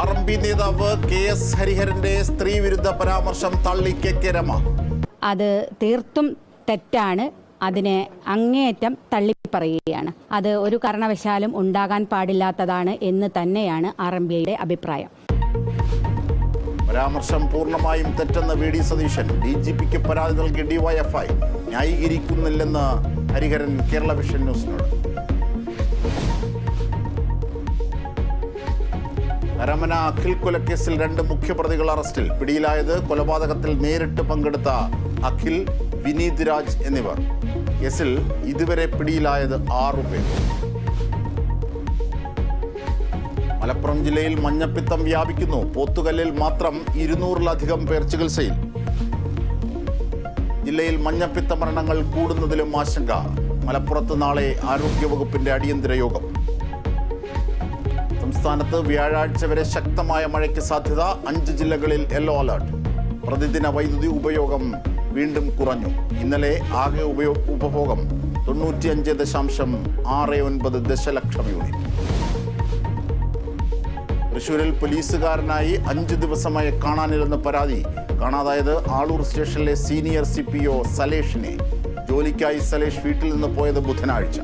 RMP നേതാവ് KS ഹരിഹരന്റെ സ്ത്രീവിരുദ്ധ പരാമർശം തള്ളി KK രമ. അത് തീർത്തും തെറ്റാണ്. അതിനെ അങ്ങേയറ്റം തള്ളിപ്പറയുകയാണ്. അത് ഒരു കാരണവശാലും ഉണ്ടാകാൻ പാടില്ലാത്തതാണ് എന്ന് തന്നെയാണ് RMPയുടെ അഭിപ്രായം. പരാമർശം പൂർണ്ണമായും തെറ്റെന്ന് VD സതീശൻ. DGPക്ക് പരാതി നൽകി DYFI ന്യായീകരിക്കുന്നില്ലെന്ന് ഹരിഹരൻ കേരള വിഷൻ ന്യൂസിനോട്. കരമന അഖിൽ കൊലക്കേസിൽ 2 മുഖ്യപ്രതികൾ അറസ്റ്റിൽ. പിടിയിലായത് കൊലപാതകത്തിൽ നേരിട്ട് പങ്കെടുത്ത അഖിൽ, വിനീത് രാജ് എന്നിവർ. കേസിൽ ഇതുവരെ പിടിയിലായത് 6 പേർ. മലപ്പുറം ജില്ലയിൽ മഞ്ഞപ്പിത്തം വ്യാപിക്കുന്നു. പോത്തുകല്ലിൽ മാത്രം 200-ലധികം പേർ ചികിത്സയിൽ. ജില്ലയിൽ മഞ്ഞപ്പിത്ത മരണങ്ങൾ കൂടുന്നതിലും ആശങ്ക. മലപ്പുറത്ത് നാളെ ആരോഗ്യവകുപ്പിന്റെ അടിയന്തര യോഗം. സംസ്ഥാനത്ത് വ്യാഴാഴ്ച വരെ ശക്തമായ മഴയ്ക്ക് സാധ്യത. 5 ജില്ലകളിൽ യെല്ലോ അലർട്ട്. പ്രതിദിന വൈദ്യുതി ഉപയോഗം വീണ്ടും കുറഞ്ഞു. ഇന്നലെ ആകെ ഉപഭോഗം 95.69 ദശലക്ഷം യൂണിറ്റ്. തൃശൂരിൽ പോലീസുകാരനായി 5 ദിവസമായി കാണാനില്ലെന്ന് പരാതി. കാണാതായത് ആളൂർ സ്റ്റേഷനിലെ സീനിയർ CPO സലേഷിനെ. ജോലിക്കായി സലേഷ് വീട്ടിൽ നിന്ന് പോയത് ബുധനാഴ്ച.